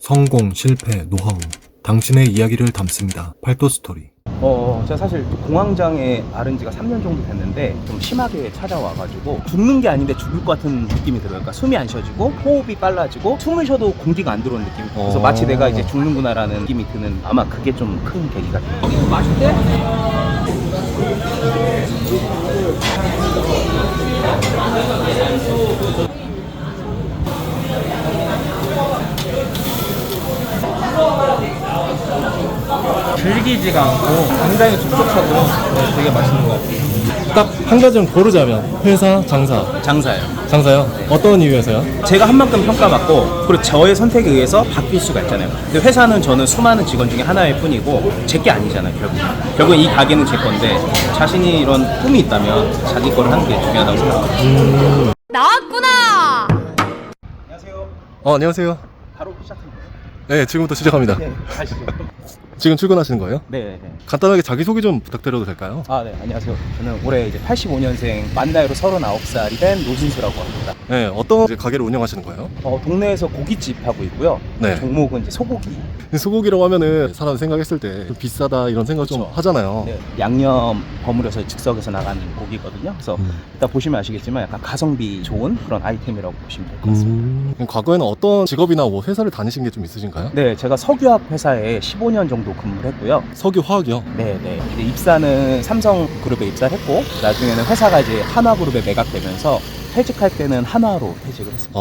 성공, 실패, 노하우, 당신의 이야기를 담습니다. 팔도 스토리. 제가 사실 공황장애 앓은 지가 3년 정도 됐는데 좀 심하게 찾아와가지고 죽는 게 아닌데 죽을 것 같은 느낌이 들어요. 그러니까 숨이 안 쉬어지고 호흡이 빨라지고 숨을 쉬어도 공기가 안 들어오는 느낌. 그래서 마치 내가 이제 죽는구나라는 느낌이 드는, 아마 그게 좀 큰 계기가 돼요. 이거 마실 때? 질기지가 않고 굉장히 촉촉하고 되게 맛있는 것 같아요. 딱 한 가지만 고르자면 회사, 장사. 장사예요. 장사요? 어떤 이유에서요? 제가 한 만큼 평가받고 그리고 저의 선택에 의해서 바뀔 수가 있잖아요. 근데 회사는 저는 수많은 직원 중에 하나일 뿐이고 제 게 아니잖아요. 결국은 이 가게는 제 건데, 자신이 이런 꿈이 있다면 자기 거를 하는 게 중요하다고 생각합니다. 나왔구나! 안녕하세요. 안녕하세요. 바로 시작합니다. 네, 지금부터 시작합니다. 네, 가시죠. 지금 출근하시는 거예요? 네. 간단하게 자기소개 좀 부탁드려도 될까요? 네, 안녕하세요. 저는 올해 이제 85년생, 만 나이로 39살이 된 노진수라고 합니다. 네, 어떤 이제 가게를 운영하시는 거예요? 동네에서 고깃집 하고 있고요. 네. 종목은 이제 소고기. 소고기라고 하면은 사람 생각했을 때 좀 비싸다 이런 생각 좀 그쵸. 하잖아요. 네, 양념 버무려서 즉석에서 나가는 고기거든요. 그래서 일단 보시면 아시겠지만 약간 가성비 좋은 그런 아이템이라고 보시면 될 것 같습니다. 과거에는 어떤 직업이나 뭐 회사를 다니신 게 좀 있으신가요? 네, 제가 석유화학 회사에 15년 정도 근무를 했고요. 석유화학이요? 네. 이제 입사는 삼성그룹에 입사를 했고, 나중에는 회사가 이제 한화그룹에 매각되면서 퇴직할 때는 한화로 퇴직을 했습니다.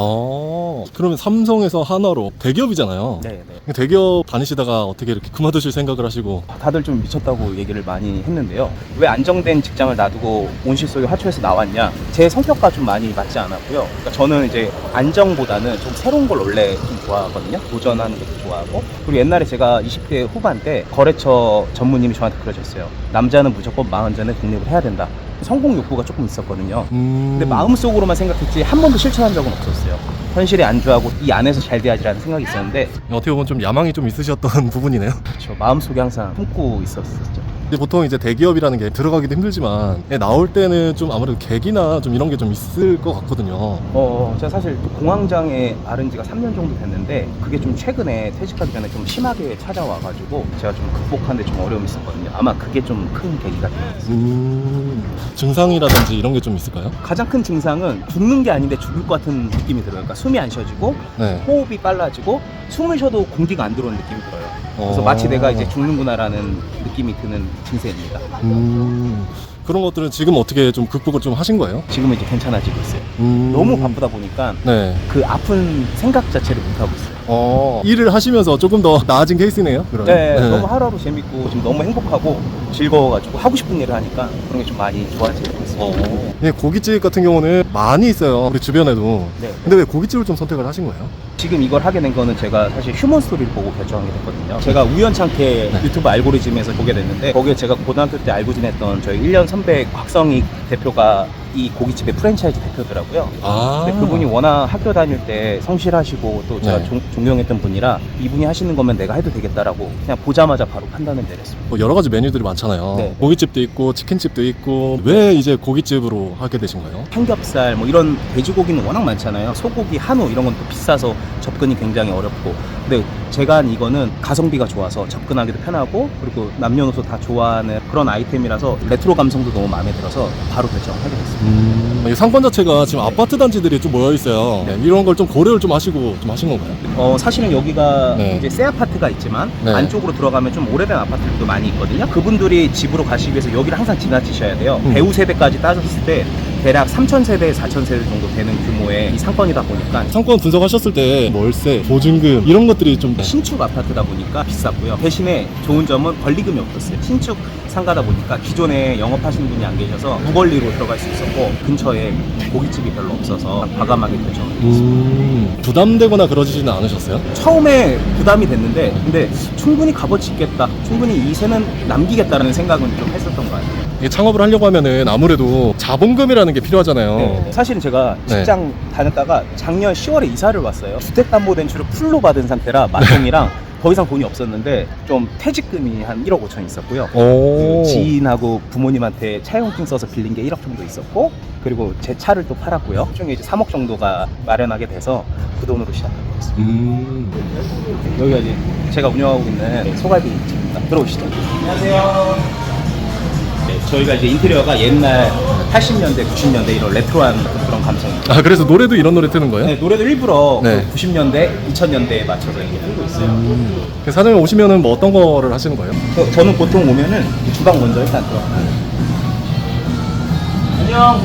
그러면 삼성에서 하나로 대기업이잖아요. 네. 대기업 다니시다가 어떻게 이렇게 그만두실 생각을 하시고? 다들 좀 미쳤다고 얘기를 많이 했는데요. 왜 안정된 직장을 놔두고 온실속의 화초에서 나왔냐? 제 성격과 좀 많이 맞지 않았고요. 그러니까 저는 이제 안정보다는 좀 새로운 걸 원래 좀 좋아하거든요. 도전하는 것도 좋아하고. 그리고 옛날에 제가 20대 후반 때 거래처 전무님이 저한테 그러셨어요. 남자는 무조건 40전에 독립을 해야 된다. 성공 욕구가 조금 있었거든요. 근데 마음속으로만 생각했지 한 번도 실천한 적은 없었어요. 현실에 안주하고 이 안에서 잘 돼야지라는 생각이 있었는데, 어떻게 보면 좀 야망이 좀 있으셨던 부분이네요. 그렇죠. 마음속에 항상 품고 있었었죠. 근데 보통 이제 대기업이라는 게 들어가기도 힘들지만 나올 때는 좀 아무래도 계기나 좀 이런 게 좀 있을 것 같거든요. 제가 사실 공황장애 앓은 지가 3년 정도 됐는데, 그게 좀 최근에 퇴직하기 전에 좀 심하게 찾아와가지고 제가 좀 극복하는데 좀 어려움이 있었거든요. 아마 그게 좀 큰 계기가 됐어요. 증상이라든지 이런 게 좀 있을까요? 가장 큰 증상은 죽는 게 아닌데 죽을 것 같은 느낌이 들어요. 그러니까 숨이 안 쉬어지고 네. 호흡이 빨라지고 숨을 쉬어도 공기가 안 들어오는 느낌이 들어요. 그래서 마치 내가 이제 죽는구나라는 느낌이 드는 증세입니다. 그런 것들은 지금 어떻게 좀 극복을 좀 하신 거예요? 지금은 이제 괜찮아지고 있어요. 너무 바쁘다 보니까 네. 그 아픈 생각 자체를 못 하고 있어요. 일을 하시면서 조금 더 나아진 케이스네요. 그러면. 네, 너무 하루하루 재밌고 지금 너무 행복하고 즐거워가지고 하고 싶은 일을 하니까 그런 게 좀 많이 좋아지고 있어요. 네, 고깃집 같은 경우는 많이 있어요. 우리 주변에도. 네. 근데 왜 고깃집을 좀 선택을 하신 거예요? 지금 이걸 하게 된 거는 제가 사실 휴먼 스토리를 보고 결정하게 됐거든요. 제가 우연찮게 유튜브 알고리즘에서 보게 됐는데, 거기에 제가 고등학교 때 알고 지냈던 저희 1년 선배 곽성익 대표가 이 고깃집의 프랜차이즈 대표더라고요. 근데 그분이 워낙 학교 다닐 때 성실하시고 또 제가 네. 존경했던 분이라, 이분이 하시는 거면 내가 해도 되겠다라고 그냥 보자마자 바로 판단을 내렸습니다. 뭐 여러 가지 메뉴들이 많잖아요. 네. 고깃집도 있고 치킨집도 있고. 왜 이제 고깃집으로 하게 되신 거예요? 삼겹살 뭐 이런 돼지고기는 워낙 많잖아요. 소고기, 한우 이런 건 또 비싸서 접근이 굉장히 어렵고, 근데 제가 한 이거는 가성비가 좋아서 접근하기도 편하고, 그리고 남녀노소 다 좋아하는 그런 아이템이라서 레트로 감성도 너무 마음에 들어서 바로 결정을 하게 됐습니다. 이 상권 자체가 지금 아파트 단지들이 좀 모여 있어요. 네, 이런 걸 좀 고려를 좀 하시고 좀 하신 건가요? 사실은 여기가 네. 이제 새 아파트가 있지만 네. 안쪽으로 들어가면 좀 오래된 아파트들도 많이 있거든요. 그분들이 집으로 가시기 위해서 여기를 항상 지나치셔야 돼요. 배우 세대까지 따졌을 때 대략 3,000세대, 4,000세대 정도 되는 규모의 이 상권이다 보니까 상권 분석하셨을 때 월세, 보증금 이런 것들이 좀 신축 아파트다 보니까 비쌌고요. 대신에 좋은 점은 권리금이 없었어요. 신축 상가다 보니까 기존에 영업하시는 분이 안 계셔서 무권리로 들어갈 수 있었고, 근처에 고깃집이 별로 없어서 과감하게 결정을 했습니다. 부담되거나 그러지는 않으셨어요? 처음에 부담이 됐는데, 근데 충분히 값어치 있겠다, 충분히 이 세는 남기겠다라는 생각은 좀 했었던 것 같아요. 이 창업을 하려고 하면은 아무래도 자본금이라는 게 필요하잖아요. 네. 사실은 제가 직장 다녔다가 작년 10월에 이사를 왔어요. 주택담보대출을 풀로 받은 상태라 만동이랑 더 이상 돈이 없었는데, 좀 퇴직금이 한 1억 5천 있었고요. 그 지인하고 부모님한테 차용증 써서 빌린 게 1억 정도 있었고, 그리고 제 차를 또 팔았고요. 나중에 이제 3억 정도가 마련하게 돼서 그 돈으로 시작하게 됐습니다. 여기가 이제 제가 운영하고 있는 소갈비집입니다. 들어오시죠. 안녕하세요. 네, 저희가 이제 인테리어가 옛날 80년대, 90년대 이런 레트로한 그런 감성입니다. 아, 그래서 노래도 이런 노래 트는 거예요? 네, 노래도 일부러 네. 90년대, 2000년대에 맞춰서 이렇게 틀고 있어요. 사장님 오시면은 뭐 어떤 거를 하시는 거예요? 저는 보통 오면은 주방 먼저 일단 들어가요. 안녕,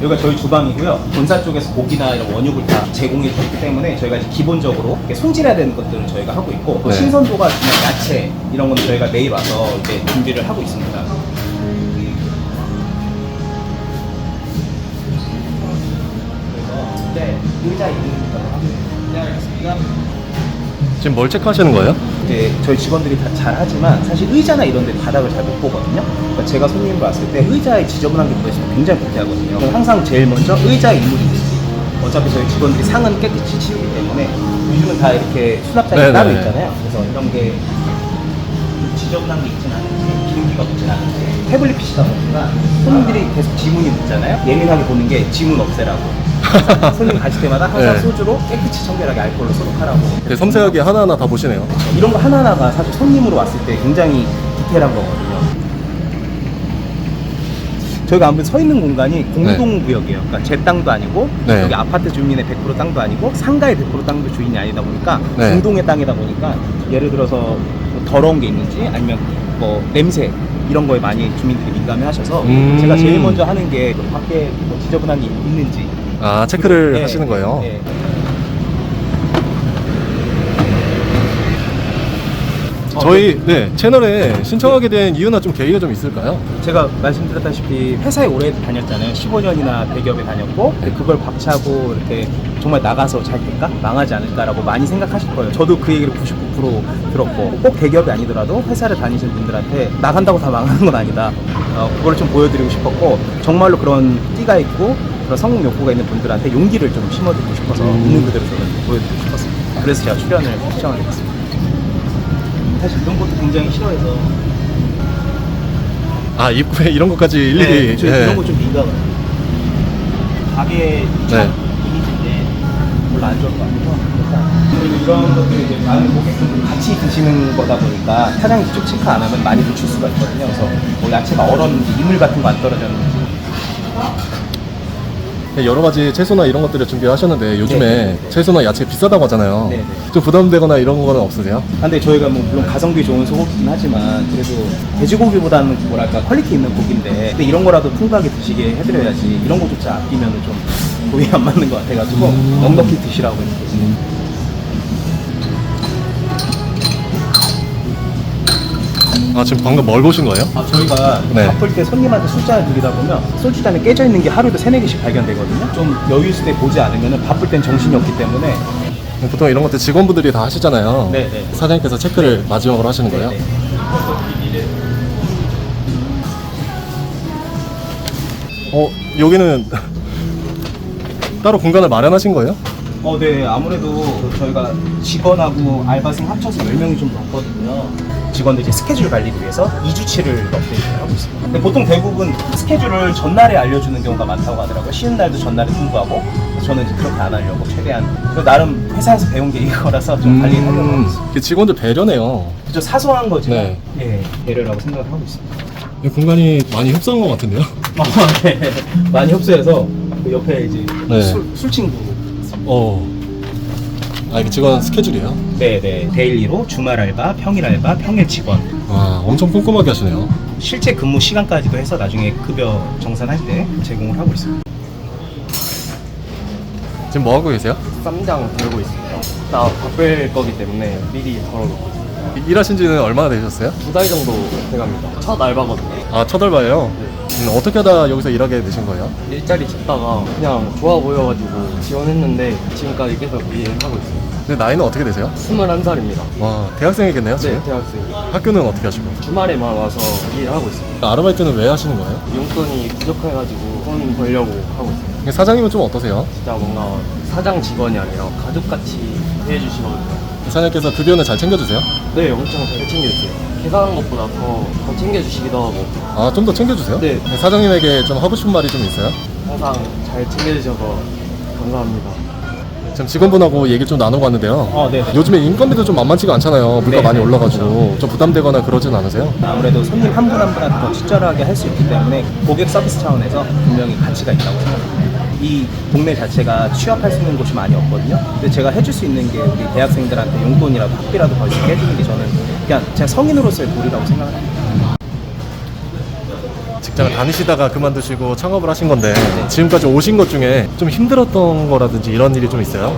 여기가 저희 주방이고요. 본사 쪽에서 고기나 이런 원육을 다 제공해 주기 때문에 저희가 이제 기본적으로 이렇게 손질해야 되는 것들을 저희가 하고 있고 또 네. 신선도가 중요한 야채 이런 거는 저희가 매일 와서 이제 준비를 하고 있습니다. 그래서 이제 의자 있는 네, 알겠습니다. 지금 뭘 체크하시는 거예요? 이제 저희 직원들이 다 잘하지만 사실 의자나 이런 데 바닥을 잘 못 보거든요. 그러니까 제가 손님을 왔을 때 의자에 지저분한 게 묻어있으면 굉장히 불쾌하거든요. 그럼 항상 제일 먼저 의자에 이물이 있는지 어차피 저희 직원들이 상은 깨끗이 치우기 때문에 요즘은 다 이렇게 수납장이 네네. 따로 있잖아요. 그래서 이런 게 지저분한 게 있진 않은지 기름기가 묻진 않은지 태블릿 PC다 보니까 손님들이 계속 지문이 묻잖아요. 예민하게 보는 게 지문 없애라고. 항상 손님 가실 때마다 항상 네. 소주로 깨끗이 청결하게 알코올로 소독하라고. 되게 섬세하게 하나하나 다 보시네요. 이런 거 하나하나가 사실 손님으로 왔을 때 굉장히 디테일한 거거든요. 저희가 아무튼 서 있는 공간이 공동구역이에요. 그러니까 제 땅도 아니고 네. 여기 아파트 주민의 100% 땅도 아니고 상가의 100% 땅도 주인이 아니다 보니까 네. 공동의 땅이다 보니까 예를 들어서 뭐 더러운 게 있는지 아니면 뭐 냄새 이런 거에 많이 주민들이 민감해 하셔서 제가 제일 먼저 하는 게 밖에 뭐 지저분한 게 있는지 아, 체크를 네. 하시는 거예요? 네. 저희 채널에 신청하게 된 이유나 좀 계기가 좀 있을까요? 제가 말씀드렸다시피 회사에 오래 다녔잖아요. 15년이나 대기업에 다녔고 근데 그걸 박차고 이렇게 정말 나가서 잘 될까? 망하지 않을까라고 많이 생각하실 거예요. 저도 그 얘기를 99% 들었고 꼭 대기업이 아니더라도 회사를 다니시는 분들한테 나간다고 다 망하는 건 아니다. 그걸 좀 보여드리고 싶었고 정말로 그런 끼가 있고 그런 성공 욕구가 있는 분들한테 용기를 좀 심어드리고 싶어서 있는 그대로 저는 보여드리고 싶었습니다. 그래서 제가 출연을 신청하게 됐습니다. 사실 이런 것도 굉장히 싫어해서 아, 입구에 이런 것까지 일일이. 저 이런 거 좀 민감해요. 가게 네. 이미지인데 별로 안 좋을 것 같아서 그리고 이런 것들이 이제 많은 고객분들이 같이 드시는 거다 보니까 사장이 직접 체크 안 하면 많이 놓칠 수가 있거든요. 그래서 뭐 야채가 얼었는지 이물 같은 거 안 떨어졌는지 여러 가지 채소나 이런 것들을 준비하셨는데 요즘에 네. 채소나 야채 비싸다고 하잖아요. 네. 좀 부담되거나 이런 거는 없으세요? 근데 저희가 뭐 물론 가성비 좋은 소고기긴 하지만 그래도 돼지고기보다는 뭐랄까 퀄리티 있는 고기인데 근데 이런 거라도 풍부하게 드시게 해드려야지 이런 거조차 아끼면 좀 고기 안 맞는 것 같아가지고 넉넉히 드시라고 이렇게 아, 지금 방금 뭘 보신 거예요? 저희가 네. 바쁠 때 손님한테 술잔을 드리다 보면 소주잔에 깨져 있는 게 하루에도 3-4개씩 발견되거든요. 좀 여유 있을 때 보지 않으면 바쁠 땐 정신이 없기 때문에 보통 이런 것들 직원분들이 다 하시잖아요. 네네. 사장님께서 체크를 마지막으로 하시는 거예요? 네네. 여기는 따로 공간을 마련하신 거예요? 네. 아무래도 저희가 직원하고 알바생 합쳐서 10명이 좀 넘거든요. 직원들 이제 스케줄 관리를 위해서 2주치를 업데이트를 하고 있습니다. 근데 보통 대부분 스케줄을 전날에 알려주는 경우가 많다고 하더라고요. 쉬는 날도 전날에 통보하고 저는 이제 그렇게 안 하려고 최대한 나름 회사에서 배운 게 이거라서 좀 관리를 하려고 하고 있습니다. 그 직원들 배려네요. 그죠, 사소한 거지만 네. 예, 배려라고 생각을 하고 있습니다. 이 공간이 많이 흡사한 것 같은데요? 네. 많이 협소해서 그 옆에 이제 네. 술 친구 아, 이게 직원 스케줄이에요? 네네 데일리로 주말 알바, 평일 알바, 평일 직원 와, 엄청 꼼꼼하게 하시네요. 실제 근무 시간까지도 해서 나중에 급여 정산할 때 제공을 하고 있습니다. 지금 뭐 하고 계세요? 쌈장 들고 있습니다. 나 바쁠 거기 때문에 미리 덜어놓고 있습니다. 일하신 지는 얼마나 되셨어요? 2달 정도 돼갑니다. 첫 알바거든요. 아, 첫 알바예요? 어떻게 하다 여기서 일하게 되신 거예요? 일자리 찾다가 그냥 좋아 보여가지고 지원했는데 지금까지 계속 일하고 있습니다. 근데 나이는 어떻게 되세요? 21살입니다. 와, 대학생이겠네요, 지금? 네, 대학생. 학교는 어떻게 하시고? 주말에만 와서 일하고 있습니다. 아르바이트는 왜 하시는 거예요? 용돈이 부족해가지고 돈 벌려고 하고 있습니다. 사장님은 좀 어떠세요? 진짜 뭔가 사장 직원이 아니라 가족같이 대해주시거든요. 사장님께서 급여는 잘 챙겨주세요? 네, 엄청 잘 챙겨주세요. 계산한 것보다 더 챙겨주시기도 하고 아, 좀 더 챙겨주세요? 네. 사장님에게 좀 하고 싶은 말이 좀 있어요? 항상 잘 챙겨주셔서 감사합니다. 지금 직원분하고 얘기를 좀 나누고 왔는데요. 네. 요즘에 인건비도 좀 만만치가 않잖아요. 물가 네, 많이 올라가지고 좀 부담되거나 그러진 않으세요? 아무래도 손님 한 분 한 분한테 더 친절하게 할 수 있기 때문에 고객 서비스 차원에서 분명히 가치가 있다고 생각합니다. 이 동네 자체가 취업할 수 있는 곳이 많이 없거든요. 근데 제가 해줄 수 있는 게 우리 대학생들한테 용돈이라도 학비라도 벌 수 있게 해주는 게 저는 그냥 제가 성인으로서의 도리라고 생각합니다. 직장을 다니시다가 그만두시고 창업을 하신 건데 지금까지 오신 것 중에 좀 힘들었던 거라든지 이런 일이 좀 있어요?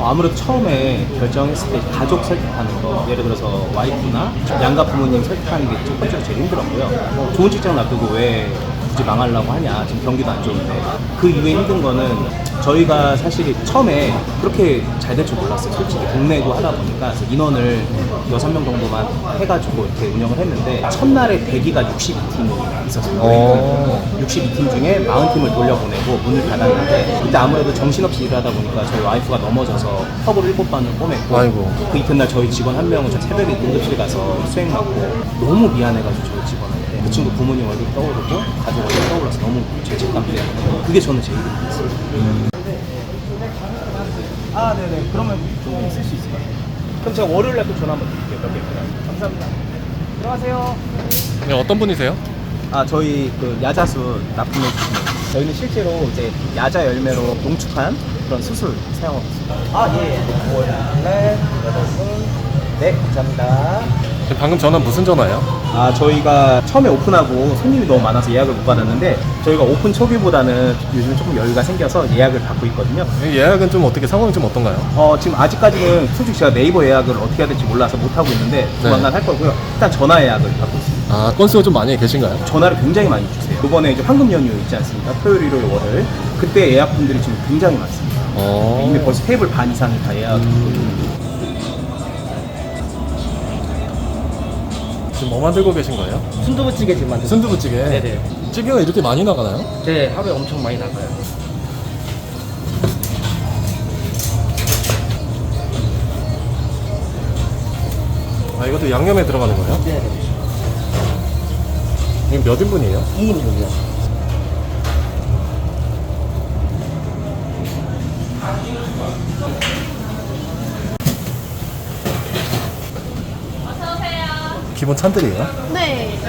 아무래도 처음에 결정했을 때 가족 설득하는 거, 예를 들어서 와이프나 양가 부모님 설득하는 게 첫 번째로 제일 힘들었고요. 좋은 직장 놔두고 왜 굳이 망하려고 하냐, 지금 경기도 안 좋은데. 그 이후에 힘든 거는 저희가 사실 처음에 그렇게 잘 될 줄 몰랐어요. 솔직히 동네고 하다 보니까. 그래서 인원을 6명 정도만 해가지고 이렇게 운영을 했는데 첫날에 대기가 62팀이 있었어요. 62팀 중에 40팀을 돌려보내고 문을 닫았는데 그때 아무래도 정신없이 일을 하다 보니까 저희 와이프가 넘어져서 컵을 7번을 꼬맸고 아이고. 그 이튿날 저희 직원 한 명은 저 새벽에 응급실 가서 수행 맞고 너무 미안해가지고 저희 직원한테 그 친구 부모님 얼굴 떠오르고 가족 얼굴 떠올라서 너무 죄책감 때문에 그게 저는 제일 힘들었어요. 네네. 그러면 충분히 쓸 수 있을 것 같아요. 그럼 제가 월요일날 또 전화 한번 드릴게요. 몇 개. 감사합니다. 들어가세요. 네, 어떤 분이세요? 저희 그 야자수 납품해 주시는 저희는 실제로 이제 야자 열매로 농축한 그런 수술 사용하고 있습니다. 예. 5월날 8분. 네, 감사합니다. 지금 방금 전화 무슨 전화예요? 저희가 처음에 오픈하고 손님이 너무 많아서 예약을 못 받았는데 저희가 오픈 초기보다는 요즘 조금 여유가 생겨서 예약을 받고 있거든요. 예약은 좀 어떻게 상황이 좀 어떤가요? 지금 아직까지는 솔직히 제가 네이버 예약을 어떻게 해야 될지 몰라서 못 하고 있는데 조만간 할 거고요. 일단 전화 예약을 받고 있습니다. 아, 건수가 좀 많이 계신가요? 전화를 굉장히 많이 주세요. 이번에 이제 황금 연휴 있지 않습니까? 토요일, 일요일, 월요일. 그때 예약분들이 지금 굉장히 많습니다. 이미 벌써 테이블 반 이상이 다 예약이 있거든요. 지금 뭐 만들고 계신 거예요? 순두부찌개 지금 만들고 순두부찌개. 네네. 찌개가 이렇게 많이 나가나요? 네, 하루에 엄청 많이 나가요. 아, 이것도 양념에 들어가는 거예요? 네네. 이거 몇 인분이에요? 2인분이요. 기본 찬들이에요? 네.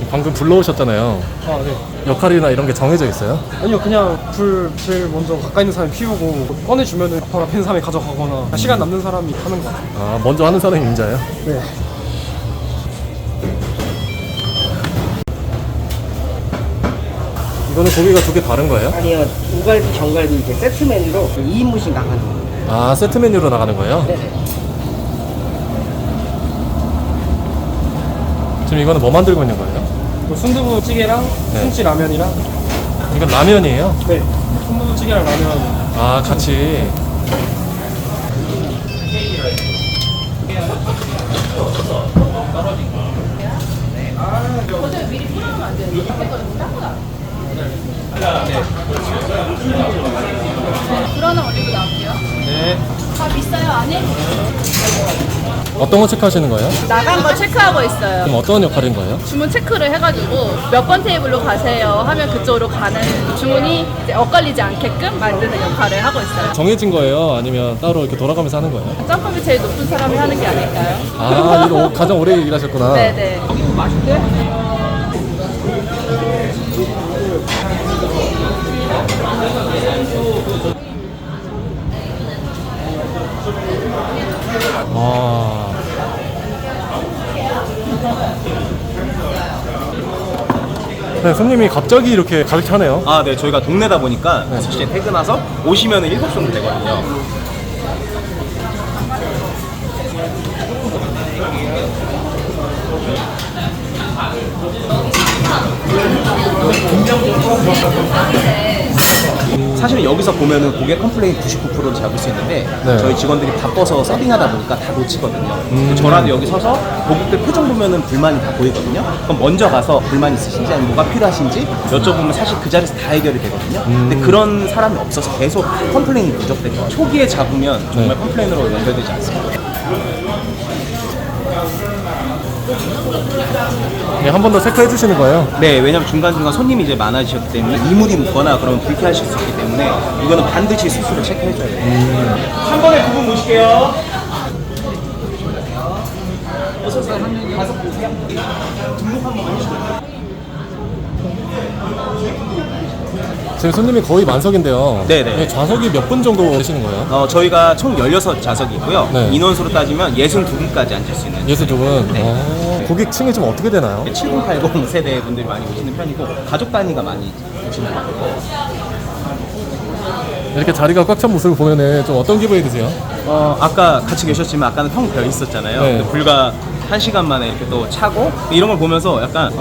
방금 불러오셨잖아요. 네. 역할이나 이런 게 정해져 있어요? 아니요, 그냥 불 제일 먼저 가까이 있는 사람이 피우고 꺼내주면은 바로 앞에 있는 사람이 가져가거나 시간 남는 사람이 하는 거 같아요. 아, 먼저 하는 사람이 임자예요? 네. 이거는 고기가 두 개 다른 거예요? 아니요, 우갈비, 정갈비 이렇게 세트 메뉴로 2인분씩 나가는 거예요. 아, 세트 메뉴로 나가는 거예요? 네네. 지금 이거는 뭐 만들고 있는 거예요? 순두부찌개랑 네. 참치 라면이랑 이건 라면이에요? 네. 순두부찌개랑 라면. 아, 같이. 불어는 올리고 나올게요. 네. 다 비싸요, 안에? 어떤 거 체크하시는 거예요? 나간 거 체크하고 있어요. 그럼 어떤 역할인 거예요? 주문 체크를 해가지고 몇 번 테이블로 가세요 하면 그쪽으로 가는 주문이 이제 엇갈리지 않게끔 만드는 역할을 하고 있어요. 정해진 거예요? 아니면 따로 이렇게 돌아가면서 하는 거예요? 점프비 제일 높은 사람이 하는 게 아닐까요? 아, 이거 가장 오래 일하셨구나. 네네. 아. 네, 손님이 갑자기 이렇게 가득 차네요. 네. 저희가 동네다 보니까 6시에 퇴근해서 오시면 7시 정도 되거든요. 사실은 여기서 보면은 고객 컴플레인 99%를 잡을 수 있는데 네. 저희 직원들이 바빠서 서빙하다 보니까 다 놓치거든요. 저라도 여기 서서 고객들 표정 보면은 불만이 다 보이거든요. 그럼 먼저 가서 불만 있으신지 아니면 뭐가 필요하신지 여쭤보면 사실 그 자리에서 다 해결이 되거든요. 근데 그런 사람이 없어서 계속 컴플레인이 누적되고 초기에 잡으면 정말 컴플레인으로 연결되지 않습니다. 네, 한 번 더 체크해 주시는 거예요? 네, 왜냐면 중간중간 손님이 이제 많아지셨기 때문에 이물이 묻거나 그러면 불쾌하실 수 있기 때문에 이거는 반드시 수수를 체크해줘야 돼요. 한 번에 두 분 모실게요. 어서오세요. 가서 보세요. 등록 한 번만 해주세요. 지금 손님이 거의 만석인데요. 네네. 네, 좌석이 몇 분 정도 되시는 거예요? 저희가 총 16좌석이 있고요. 네. 인원수로 따지면 62분까지 앉을 수 있는 62분? 네. 고객층이 좀 어떻게 되나요? 7080 세대 분들이 많이 오시는 편이고 가족 단위가 많이 오시는 편이에요. 이렇게 자리가 꽉 찬 모습을 보면은 좀 어떤 기분이 드세요? 아까 같이 계셨지만 아까는 텅 비어 있었잖아요. 네. 근데 불과 1시간 만에 이렇게 또 차고 이런 걸 보면서 약간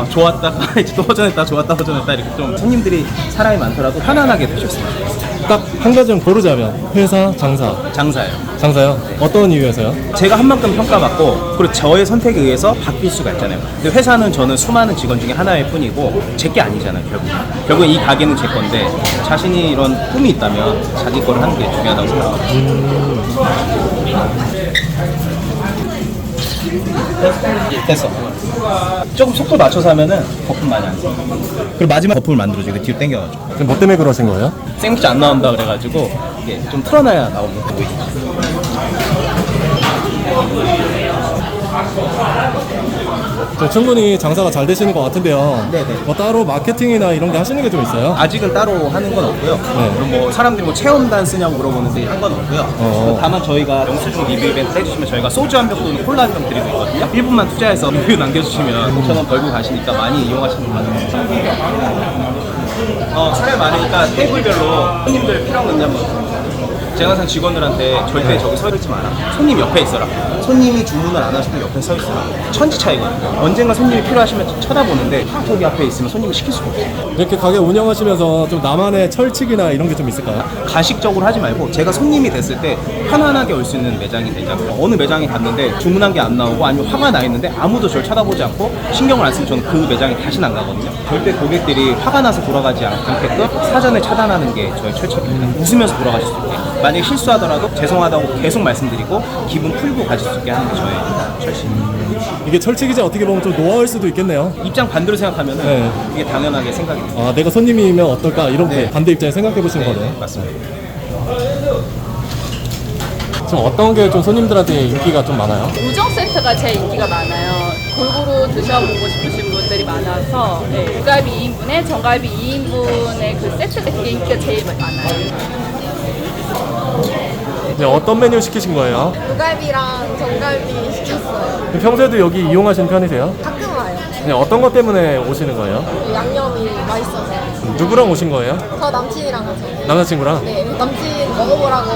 좋았다 또 허전했다 좋았다 허전했다 이렇게 좀 손님들이 사람이 많더라도 편안하게 되셨으면 좋겠어요. 딱 한 가지만 고르자면 회사, 장사. 장사예요. 장사요? 어떤 이유에서요? 제가 한 만큼 평가받고 그리고 저의 선택에 의해서 바뀔 수가 있잖아요. 근데 회사는 저는 수많은 직원 중에 하나일 뿐이고 제 게 아니잖아요. 결국엔 이 가게는 제 건데 자신이 이런 꿈이 있다면 자기 거를 하는 게 중요하다고 생각합니다. 됐어. 조금 속도 맞춰서 하면은 거품 많이 안 써. 그리고 마지막 거품을 만들어줘. 이거 뒤로 당겨가지고. 지금 뭐 때문에 그러신 거예요? 생국지 안 나온다 그래가지고 이게 좀 틀어놔야 나오는 거 보이죠. 충분히 장사가 잘 되시는 것 같은데요. 네네. 뭐 따로 마케팅이나 이런 게 하시는 게 좀 있어요? 아직은 따로 하는 건 없고요. 그리고 뭐 사람들이 뭐 체험단 쓰냐고 물어보는데 한 건 없고요. 다만 저희가 영수증 리뷰 이벤트 해주시면 저희가 소주 한 병 또는 콜라 한 병 드리고 있거든요. 1분만 투자해서 리뷰 남겨주시면 5,000원 벌고 가시니까 많이 이용하시는 것 같아요. 사람이 많으니까 테이블별로 손님들 필요한 건지 한번. 제가 항상 직원들한테 절대 저기 서 있지 마라. 손님 옆에 있어라. 손님이 주문을 안 하시면 옆에 서 있어라. 천지 차이거든요. 언젠가 손님이 필요하시면 쳐다보는데 저기 앞에 있으면 손님이 시킬 수가 없어요. 이렇게 가게 운영하시면서 좀 나만의 철칙이나 이런 게 좀 있을까요? 가식적으로 하지 말고 제가 손님이 됐을 때 편안하게 올 수 있는 매장이 되자고요. 어느 매장에 갔는데 주문한 게 안 나오고 아니면 화가 나 있는데 아무도 저를 쳐다보지 않고 신경을 안 쓰면 저는 그 매장에 다시는 안 가거든요. 절대 고객들이 화가 나서 돌아가지 않게끔 사전에 차단하는 게 저의 철칙입니다. 웃으면서 돌아가실 수 있게. 만약에 실수하더라도 죄송하다고 계속 말씀드리고 기분 풀고 가실 수 있게 하는 게 저의 철칙입니다. 이게 철칙이지 어떻게 보면 좀 노하우일 수도 있겠네요. 입장 반대로 생각하면 네. 이게 당연하게 생각이 듭니다. 아, 내가 손님이면 어떨까 이렇게 네. 반대 입장에 생각해 보시는 거네요. 맞습니다. 지금 어떤 게 좀 손님들한테 인기가 좀 많아요? 우정 세트가 제일 인기가 많아요. 골고루 드셔보고 싶으신 분들이 많아서 물갈비 2인분에 정갈비 2인분의 그 세트가 그게 인기가 제일 많아요. 이제 어떤 메뉴 시키신 거예요? 물갈비랑 정갈비 시켰어요. 평소에도 여기 이용하시는 편이세요? 가끔 와요. 어떤 것 때문에 오시는 거예요? 양념이 맛있어서. 누구랑 오신 거예요? 저 남친이랑 가서. 남자친구랑? 네, 남친 먹어보라고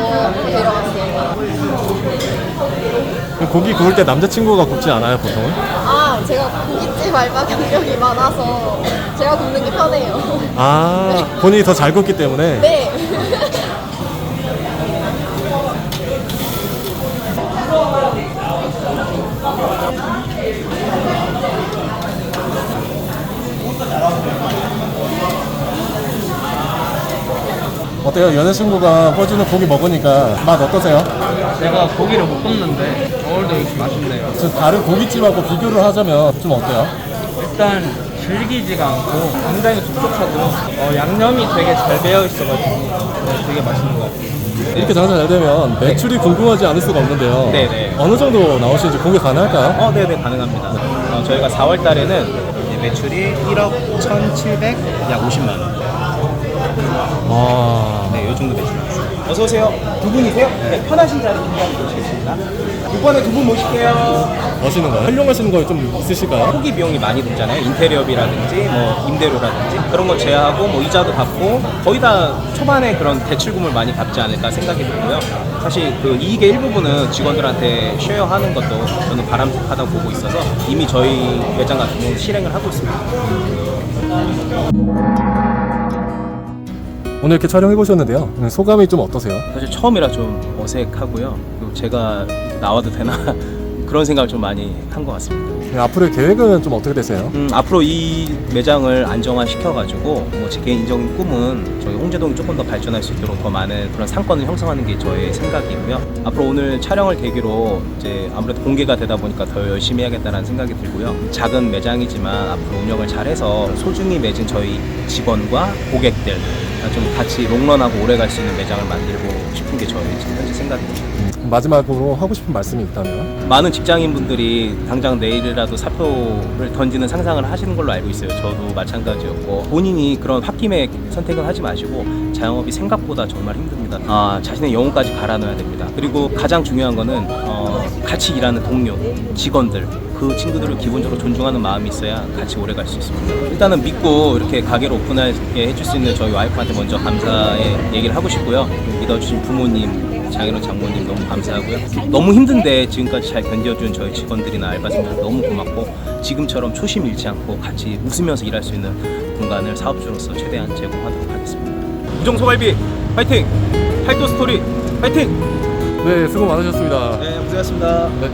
데려갔어요. 고기 구울 때 남자친구가 굽지 않아요, 보통은? 아, 제가 고깃집 알바 경력이 많아서 제가 굽는 게 편해요. 아, 본인이 더 잘 굽기 때문에? 네. 어때요? 여자친구가 퍼주는 고기 먹으니까 맛 어떠세요? 제가 고기를 못 굽는데 오늘도 이렇게 맛있네요. 좀 다른 고깃집하고 비교를 하자면 좀 어때요? 일단 질기지가 않고 굉장히 촉촉하고 양념이 되게 잘 배어 있어가지고 되게 맛있는 것 같아요. 이렇게 장사 잘 되면 매출이 궁금하지 않을 수가 없는데요. 네네. 어느 정도 나오시는지 공개 가능할까요? 네네 가능합니다. 저희가 4월 달에는 매출이 1억 1,700, 약 50만 원. 와. 네, 요 정도 매출 나왔어요. 어서 오세요. 두 분이세요? 네, 편하신 자리 준비하고 계시겠습니다. 6번에 두 분 모실게요. 하시는 거예요? 활용하시는 거 좀 있으실까요? 초기 비용이 많이 들잖아요. 인테리어비라든지 뭐 임대료라든지 그런 거 제외하고 뭐 이자도 받고 거의 다 초반에 그런 대출금을 많이 갚지 않을까 생각이 들고요. 사실 그 이익의 일부분은 직원들한테 쉐어하는 것도 저는 바람직하다고 보고 있어서 이미 저희 매장 같은 경우는 실행을 하고 있습니다. 오늘 이렇게 촬영해 보셨는데요. 소감이 좀 어떠세요? 사실 처음이라 좀 어색하고요. 그리고 제가 나와도 되나 그런 생각을 좀 많이 한 것 같습니다. 앞으로의 계획은 좀 어떻게 되세요? 앞으로 이 매장을 안정화시켜가지고 뭐 제 개인적인 꿈은 저희 홍제동이 조금 더 발전할 수 있도록 더 많은 그런 상권을 형성하는 게 저의 생각이고요. 앞으로 오늘 촬영을 계기로 이제 아무래도 공개가 되다 보니까 더 열심히 해야겠다는 생각이 들고요. 작은 매장이지만 앞으로 운영을 잘해서 소중히 맺은 저희 직원과 고객들 좀 같이 롱런하고 오래 갈 수 있는 매장을 만들고 싶은 게 저의 지금 현재 생각입니다. 마지막으로 하고 싶은 말씀이 있다면? 많은 직장인분들이 당장 내일이라도 사표를 던지는 상상을 하시는 걸로 알고 있어요. 저도 마찬가지였고 본인이 그런 홧김에 선택을 하지 마시고 자영업이 생각보다 정말 힘듭니다. 자신의 영혼까지 갈아넣어야 됩니다. 그리고 가장 중요한 거는 같이 일하는 동료, 직원들 그 친구들을 기본적으로 존중하는 마음이 있어야 같이 오래 갈 수 있습니다. 일단은 믿고 이렇게 가게를 오픈하게 해줄 수 있는 저희 와이프한테 먼저 감사의 얘기를 하고 싶고요. 믿어주신 부모님, 장인어른 장모님 너무 감사하고요. 너무 힘든데 지금까지 잘 견뎌준 저희 직원들이나 알바생들 너무 고맙고 지금처럼 초심 잃지 않고 같이 웃으면서 일할 수 있는 공간을 사업주로서 최대한 제공하도록 하겠습니다. 우정소갈비 파이팅! 팔도 스토리 파이팅! 네, 수고 많으셨습니다. 네, 고생하셨습니다. 네.